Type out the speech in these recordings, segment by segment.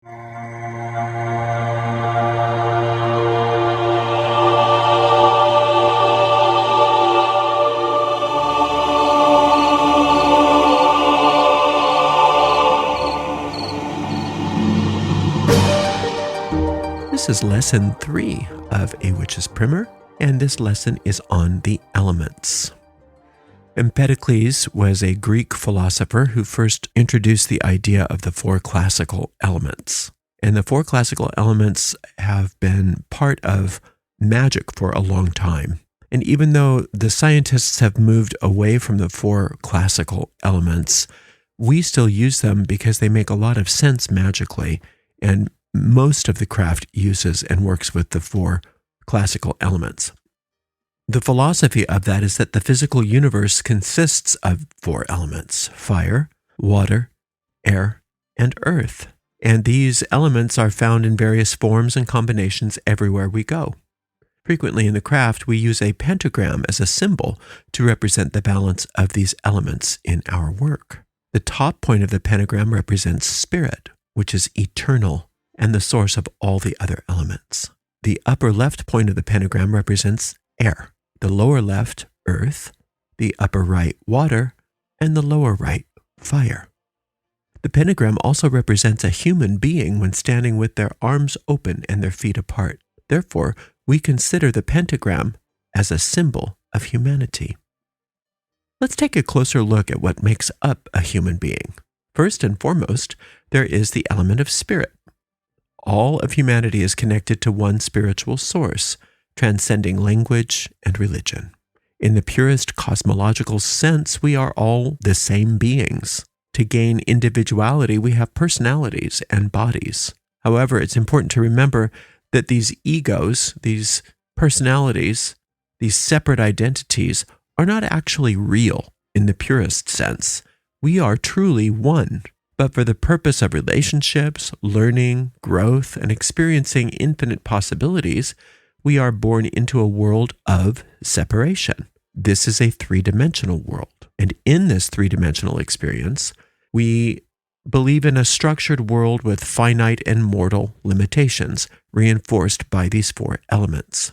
This is lesson 3 of A Witch's Primer, and this lesson is on the elements. Empedocles was a Greek philosopher who first introduced the idea of the 4 classical elements. And the 4 classical elements have been part of magic for a long time. And even though the scientists have moved away from the 4 classical elements, we still use them because they make a lot of sense magically, and most of the craft uses and works with the 4 classical elements. The philosophy of that is that the physical universe consists of 4 elements: fire, water, air, and earth. And these elements are found in various forms and combinations everywhere we go. Frequently in the craft, we use a pentagram as a symbol to represent the balance of these elements in our work. The top point of the pentagram represents spirit, which is eternal and the source of all the other elements. The upper left point of the pentagram represents air, the lower left, earth, the upper right, water, and the lower right, fire. The pentagram also represents a human being when standing with their arms open and their feet apart. Therefore, we consider the pentagram as a symbol of humanity. Let's take a closer look at what makes up a human being. First and foremost, there is the element of spirit. All of humanity is connected to one spiritual source, transcending language and religion. In the purest cosmological sense, we are all the same beings. To gain individuality, we have personalities and bodies. However, it's important to remember that these egos, these personalities, these separate identities are not actually real in the purest sense. We are truly one. But for the purpose of relationships, learning, growth, and experiencing infinite possibilities, we are born into a world of separation. This is a 3-dimensional world. And in this 3-dimensional experience, we believe in a structured world with finite and mortal limitations, reinforced by these 4 elements.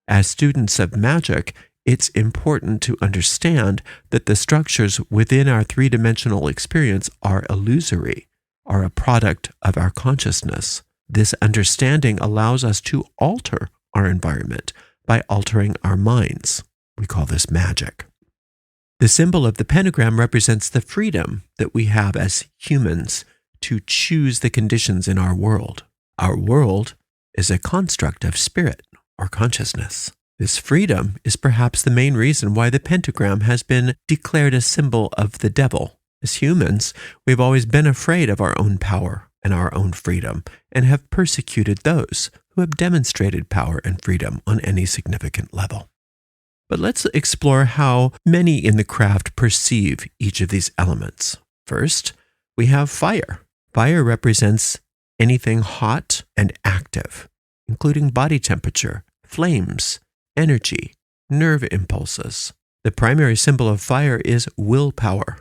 As students of magic, it's important to understand that the structures within our 3-dimensional experience are illusory, are a product of our consciousness. This understanding allows us to alter our environment by altering our minds. We call this magic. The symbol of the pentagram represents the freedom that we have as humans to choose the conditions in our world. Our world is a construct of spirit or consciousness. This freedom is perhaps the main reason why the pentagram has been declared a symbol of the devil. As humans, we've always been afraid of our own power and our own freedom, and have persecuted those who have demonstrated power and freedom on any significant level. But let's explore how many in the craft perceive each of these elements. First, we have fire. Fire represents anything hot and active, including body temperature, flames, energy, nerve impulses. The primary symbol of fire is willpower.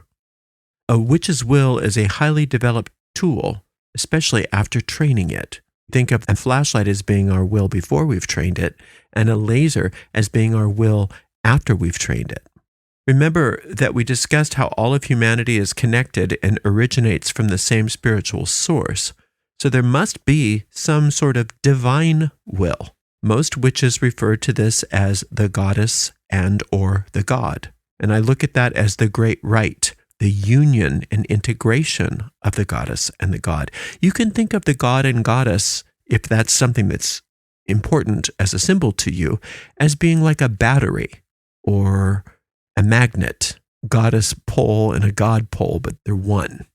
A witch's will is a highly developed tool, especially after training it. Think of a flashlight as being our will before we've trained it, and a laser as being our will after we've trained it. Remember that we discussed how all of humanity is connected and originates from the same spiritual source, so there must be some sort of divine will. Most witches refer to this as the goddess and or the god. And I look at that as the great rite, the union and integration of the goddess and the god. You can think of the god and goddess, if that's something that's important as a symbol to you, as being like a battery or a magnet. Goddess pole and a god pole, but they're one.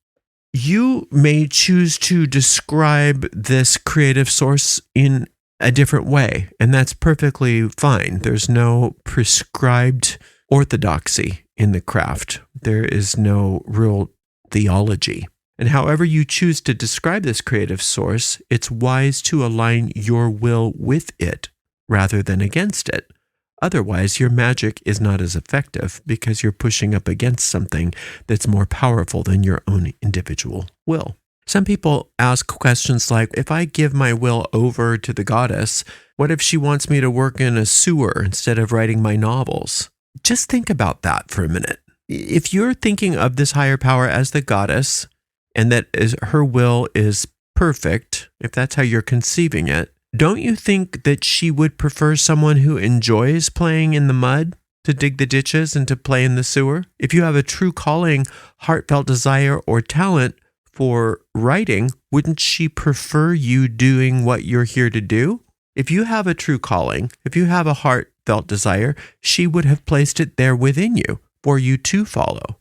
You may choose to describe this creative source in a different way, and that's perfectly fine. There's no prescribed orthodoxy in the craft. There is no real theology. And however you choose to describe this creative source, it's wise to align your will with it rather than against it. Otherwise, your magic is not as effective because you're pushing up against something that's more powerful than your own individual will. Some people ask questions like, if I give my will over to the goddess, what if she wants me to work in a sewer instead of writing my novels? Just think about that for a minute. If you're thinking of this higher power as the goddess, and that her will is perfect, if that's how you're conceiving it, don't you think that she would prefer someone who enjoys playing in the mud, to dig the ditches and to play in the sewer? If you have a true calling, heartfelt desire, or talent for writing, wouldn't she prefer you doing what you're here to do? If you have a true calling, if you have a heartfelt desire, she would have placed it there within you for you to follow.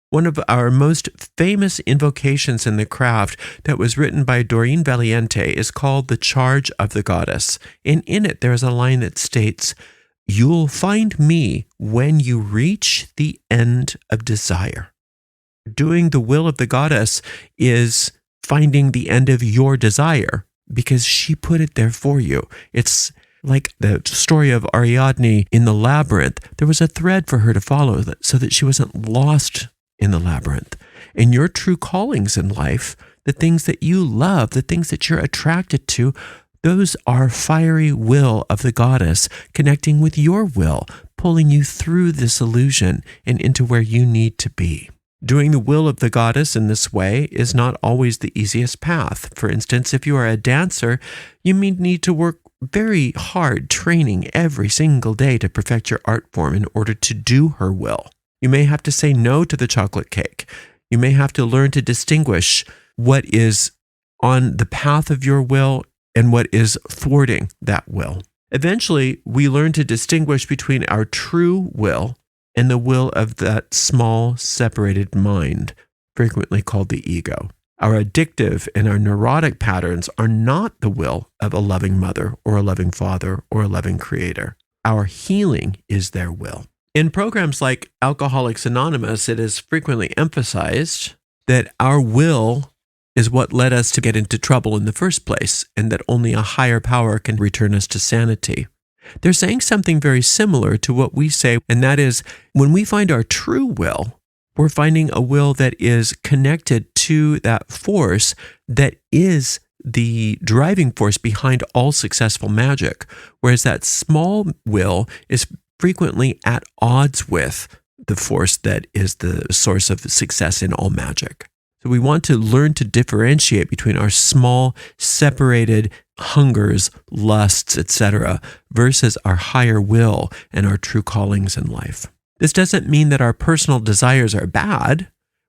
One of our most famous invocations in the craft that was written by Doreen Valiente is called The Charge of the Goddess. And in it, there is a line that states, "You'll find me when you reach the end of desire." Doing the will of the goddess is finding the end of your desire because she put it there for you. It's like the story of Ariadne in the labyrinth. There was a thread for her to follow so that she wasn't lost in the labyrinth. And your true callings in life, the things that you love, the things that you're attracted to, those are fiery will of the goddess connecting with your will, pulling you through this illusion and into where you need to be. Doing the will of the goddess in this way is not always the easiest path. For instance, if you are a dancer, you may need to work very hard training every single day to perfect your art form in order to do her will. You may have to say no to the chocolate cake. You may have to learn to distinguish what is on the path of your will and what is thwarting that will. Eventually, we learn to distinguish between our true will and the will of that small, separated mind, frequently called the ego. Our addictive and our neurotic patterns are not the will of a loving mother or a loving father or a loving creator. Our healing is their will. In programs like Alcoholics Anonymous, it is frequently emphasized that our will is what led us to get into trouble in the first place, and that only a higher power can return us to sanity. They're saying something very similar to what we say, and that is, when we find our true will, we're finding a will that is connected to that force that is the driving force behind all successful magic, whereas that small will is frequently at odds with the force that is the source of success in all magic. So we want to learn to differentiate between our small, separated hungers, lusts, etc., versus our higher will and our true callings in life. This doesn't mean that our personal desires are bad.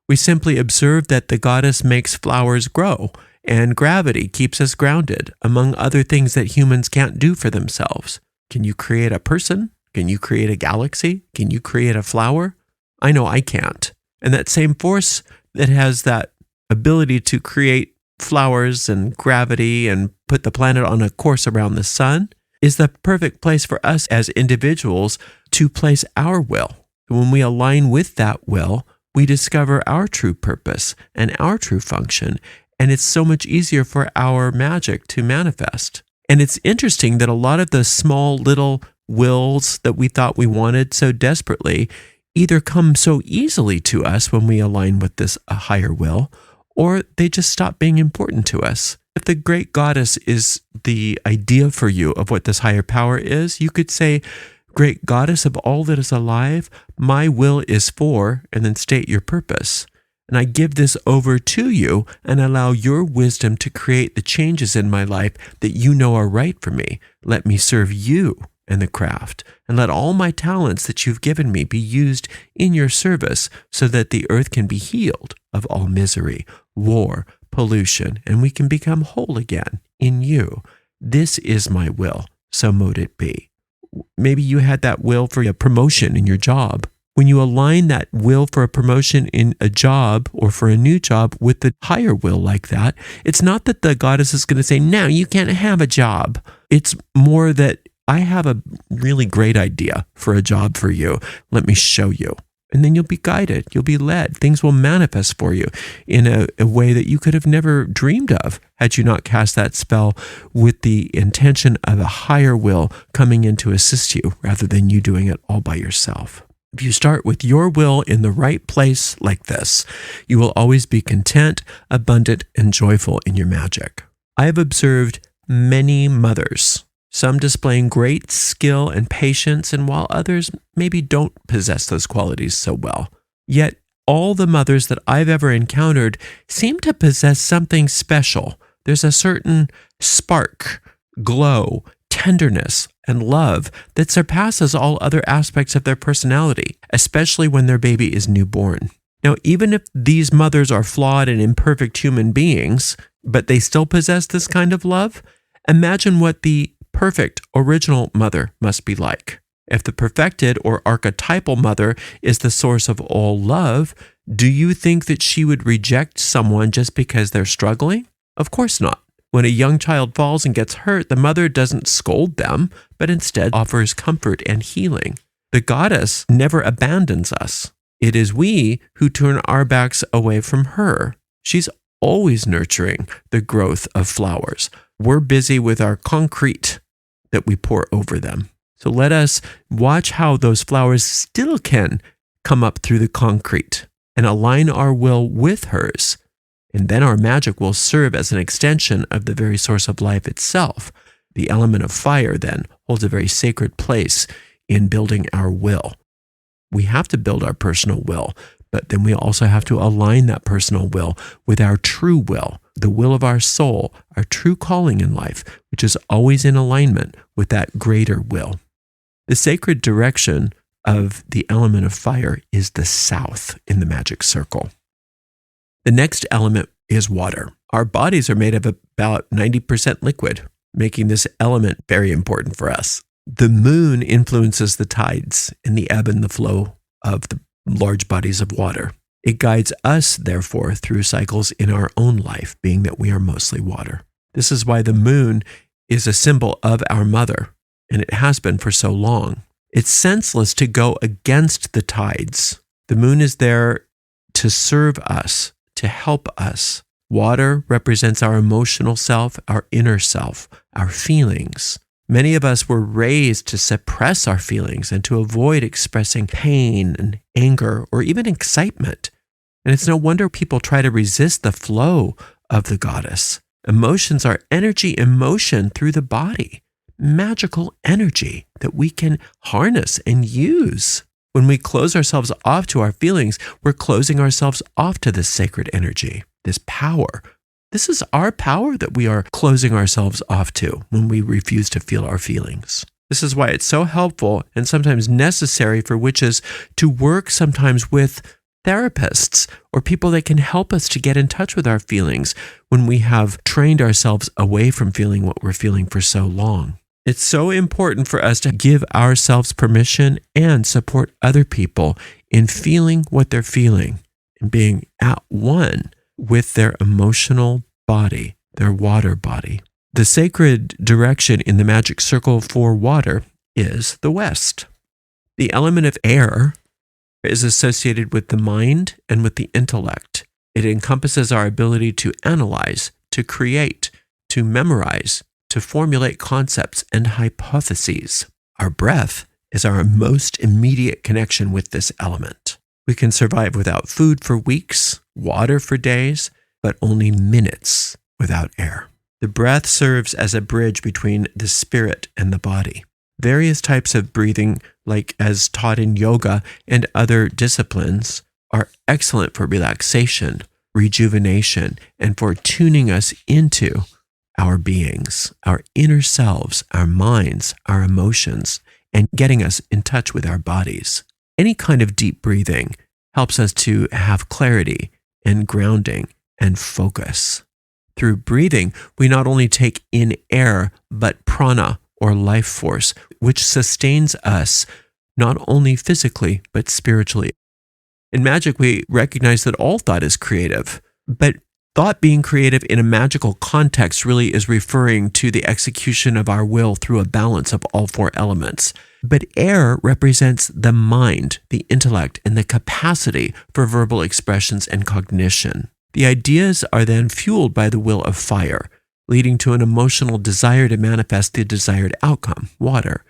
We simply observe that the goddess makes flowers grow, and gravity keeps us grounded, among other things that humans can't do for themselves. Can you create a person? Can you create a galaxy? Can you create a flower? I know I can't. And that same force that has that ability to create flowers and gravity and put the planet on a course around the sun is the perfect place for us as individuals to place our will. When we align with that will, we discover our true purpose and our true function, and it's so much easier for our magic to manifest. And it's interesting that a lot of the small little wills that we thought we wanted so desperately either come so easily to us when we align with this higher will, or they just stop being important to us. If the great goddess is the idea for you of what this higher power is, you could say, "Great goddess of all that is alive, my will is for," and then state your purpose. And I give this over to you and allow your wisdom to create the changes in my life that you know are right for me. Let me serve you and the craft, and let all my talents that you've given me be used in your service so that the earth can be healed of all misery, war, pollution, and we can become whole again in you. This is my will, so mote it be. Maybe you had that will for a promotion in your job. When you align that will for a promotion in a job or for a new job with the higher will like that, it's not that the goddess is going to say, "No, you can't have a job." It's more that, "I have a really great idea for a job for you. Let me show you." And then you'll be guided. You'll be led. Things will manifest for you in a way that you could have never dreamed of had you not cast that spell with the intention of a higher will coming in to assist you rather than you doing it all by yourself. If you start with your will in the right place like this, you will always be content, abundant, and joyful in your magic. I have observed many mothers, some displaying great skill and patience, and while others maybe don't possess those qualities so well. Yet all the mothers that I've ever encountered seem to possess something special. There's a certain spark, glow, tenderness, and love that surpasses all other aspects of their personality, especially when their baby is newborn. Now, even if these mothers are flawed and imperfect human beings, but they still possess this kind of love, imagine what the perfect original mother must be like. If the perfected or archetypal mother is the source of all love, do you think that she would reject someone just because they're struggling? Of course not. When a young child falls and gets hurt, the mother doesn't scold them, but instead offers comfort and healing. The goddess never abandons us. It is we who turn our backs away from her. She's always nurturing the growth of flowers. We're busy with our concrete that we pour over them. So let us watch how those flowers still can come up through the concrete and align our will with hers. And then our magic will serve as an extension of the very source of life itself. The element of fire then holds a very sacred place in building our will. We have to build our personal will, but then we also have to align that personal will with our true will, the will of our soul, our true calling in life, which is always in alignment with that greater will. The sacred direction of the element of fire is the south in the magic circle. The next element is water. Our bodies are made of about 90% liquid, making this element very important for us. The moon influences the tides and the ebb and the flow of the large bodies of water. It guides us, therefore, through cycles in our own life, being that we are mostly water. This is why the moon is a symbol of our mother, and it has been for so long. It's senseless to go against the tides. The moon is there to serve us, to help us. Water represents our emotional self, our inner self, our feelings. Many of us were raised to suppress our feelings and to avoid expressing pain and anger or even excitement. And it's no wonder people try to resist the flow of the goddess. Emotions are energy in motion through the body, magical energy that we can harness and use. When we close ourselves off to our feelings, we're closing ourselves off to this sacred energy, this power. This is our power that we are closing ourselves off to when we refuse to feel our feelings. This is why it's so helpful and sometimes necessary for witches to work sometimes with therapists or people that can help us to get in touch with our feelings when we have trained ourselves away from feeling what we're feeling for so long. It's so important for us to give ourselves permission and support other people in feeling what they're feeling and being at one with their emotional body, their water body. The sacred direction in the magic circle for water is the west. The element of air is associated with the mind and with the intellect. It encompasses our ability to analyze, to create, to memorize, to formulate concepts and hypotheses. Our breath is our most immediate connection with this element. We can survive without food for weeks, water for days, but only minutes without air. The breath serves as a bridge between the spirit and the body. Various types of breathing, like as taught in yoga and other disciplines, are excellent for relaxation, rejuvenation, and for tuning us into our beings, our inner selves, our minds, our emotions, and getting us in touch with our bodies. Any kind of deep breathing helps us to have clarity and grounding and focus. Through breathing, we not only take in air, but prana, or life force, which sustains us not only physically, but spiritually. In magic, we recognize that all thought is creative, but thought being creative in a magical context really is referring to the execution of our will through a balance of all four elements. But air represents the mind, the intellect, and the capacity for verbal expressions and cognition. The ideas are then fueled by the will of fire, leading to an emotional desire to manifest the desired outcome, water.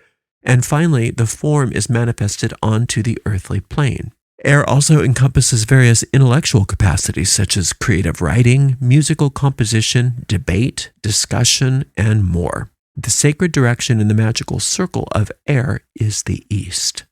And finally, the form is manifested onto the earthly plane. Air also encompasses various intellectual capacities such as creative writing, musical composition, debate, discussion, and more. The sacred direction in the magical circle of air is the east.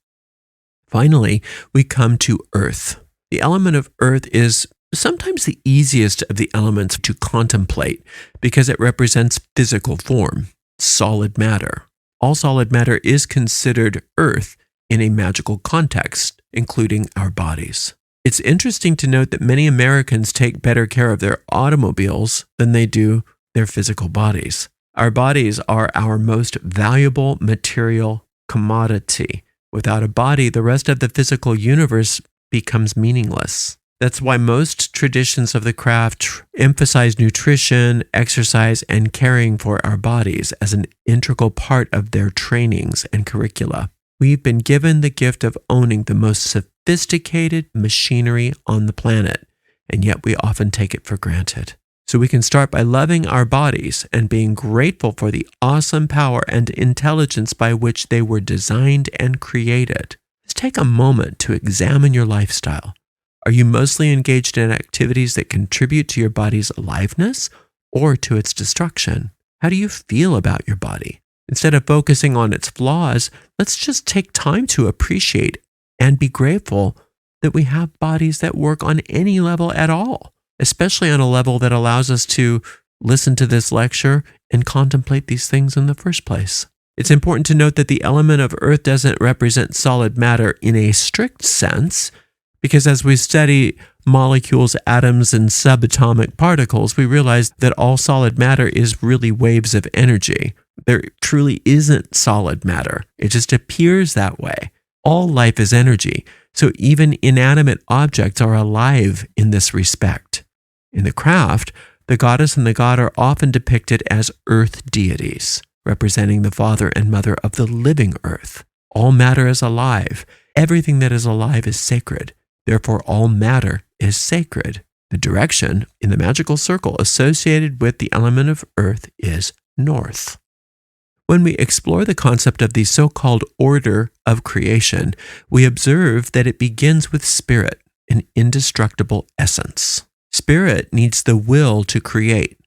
Finally, we come to earth. The element of earth is sometimes the easiest of the elements to contemplate because it represents physical form, solid matter. All solid matter is considered earth in a magical context, including our bodies. It's interesting to note that many Americans take better care of their automobiles than they do their physical bodies. Our bodies are our most valuable material commodity. Without a body, the rest of the physical universe becomes meaningless. That's why most traditions of the craft emphasize nutrition, exercise, and caring for our bodies as an integral part of their trainings and curricula. We've been given the gift of owning the most sophisticated machinery on the planet, and yet we often take it for granted. So we can start by loving our bodies and being grateful for the awesome power and intelligence by which they were designed and created. Just take a moment to examine your lifestyle. Are you mostly engaged in activities that contribute to your body's aliveness or to its destruction? How do you feel about your body? Instead of focusing on its flaws, let's just take time to appreciate and be grateful that we have bodies that work on any level at all, especially on a level that allows us to listen to this lecture and contemplate these things in the first place. It's important to note that the element of earth doesn't represent solid matter in a strict sense, because as we study molecules, atoms, and subatomic particles, we realize that all solid matter is really waves of energy. There truly isn't solid matter. It just appears that way. All life is energy, so even inanimate objects are alive in this respect. In the craft, the goddess and the god are often depicted as earth deities, representing the father and mother of the living earth. All matter is alive. Everything that is alive is sacred. Therefore, all matter is sacred. The direction in the magical circle associated with the element of earth is north. When we explore the concept of the so-called order of creation, we observe that it begins with spirit, an indestructible essence. Spirit needs the will to create,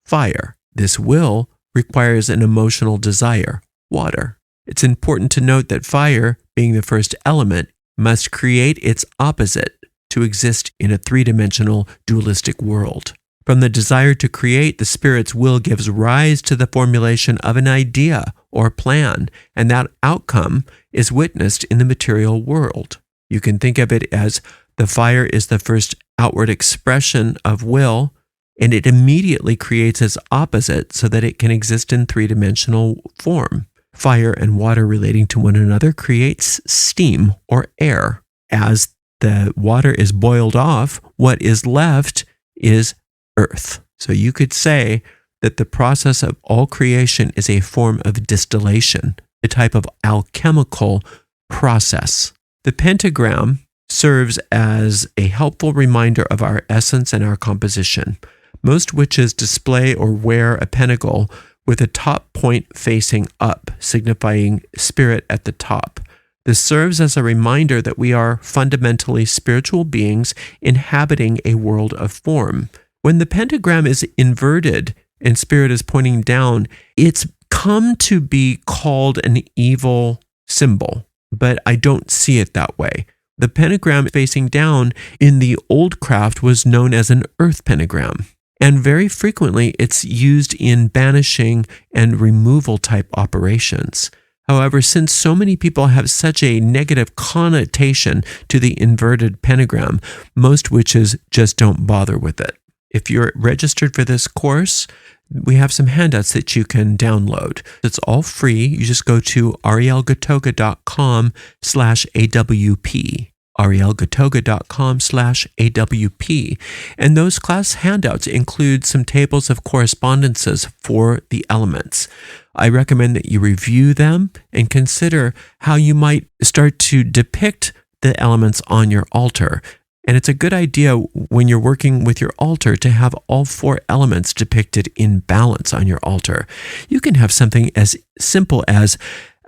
fire. This will requires an emotional desire, water. It's important to note that fire, being the first element, must create its opposite to exist in a three-dimensional dualistic world. From the desire to create, the spirit's will gives rise to the formulation of an idea or plan, and that outcome is witnessed in the material world. You can think of it as the fire is the first outward expression of will, and it immediately creates its opposite so that it can exist in three-dimensional form. Fire and water relating to one another creates steam or air. As the water is boiled off, what is left is earth. So you could say that the process of all creation is a form of distillation, a type of alchemical process. The pentagram serves as a helpful reminder of our essence and our composition. Most witches display or wear a pentacle with a top point facing up, signifying spirit at the top. This serves as a reminder that we are fundamentally spiritual beings inhabiting a world of form. When the pentagram is inverted and spirit is pointing down, it's come to be called an evil symbol, but I don't see it that way. The pentagram facing down in the old craft was known as an earth pentagram. And very frequently, it's used in banishing and removal type operations. However, since so many people have such a negative connotation to the inverted pentagram, most witches just don't bother with it. If you're registered for this course, we have some handouts that you can download. It's all free. You just go to arielgatoga.com/AWP. arielgatoga.com/AWP. And those class handouts include some tables of correspondences for the elements. I recommend that you review them and consider how you might start to depict the elements on your altar. And it's a good idea when you're working with your altar to have all four elements depicted in balance on your altar. You can have something as simple as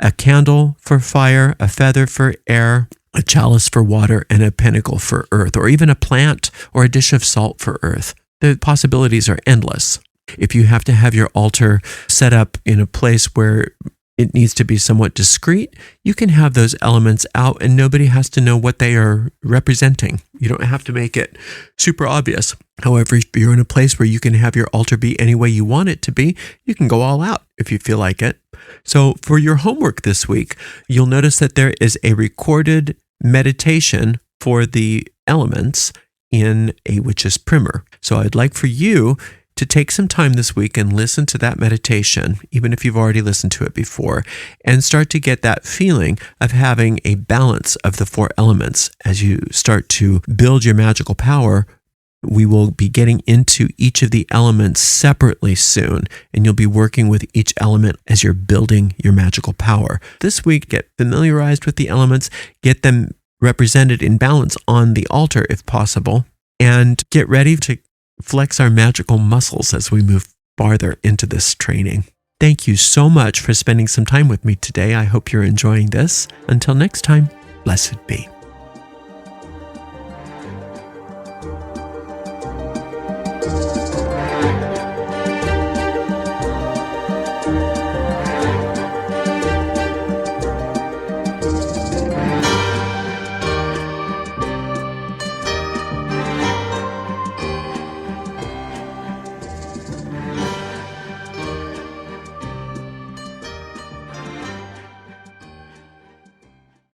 a candle for fire, a feather for air, a chalice for water, and a pentacle for earth, or even a plant or a dish of salt for earth. The possibilities are endless. If you have to have your altar set up in a place where it needs to be somewhat discreet, you can have those elements out and nobody has to know what they are representing. You don't have to make it super obvious. However, if you're in a place where you can have your altar be any way you want it to be, you can go all out if you feel like it. So for your homework this week, you'll notice that there is a recorded meditation for the elements in a witch's primer. So I'd like for you to take some time this week and listen to that meditation, even if you've already listened to it before, and start to get that feeling of having a balance of the 4 elements. As you start to build your magical power, we will be getting into each of the elements separately soon, and you'll be working with each element as you're building your magical power. This week, get familiarized with the elements, get them represented in balance on the altar if possible, and get ready to flex our magical muscles as we move farther into this training. Thank you so much for spending some time with me today. I hope you're enjoying this. Until next time, blessed be.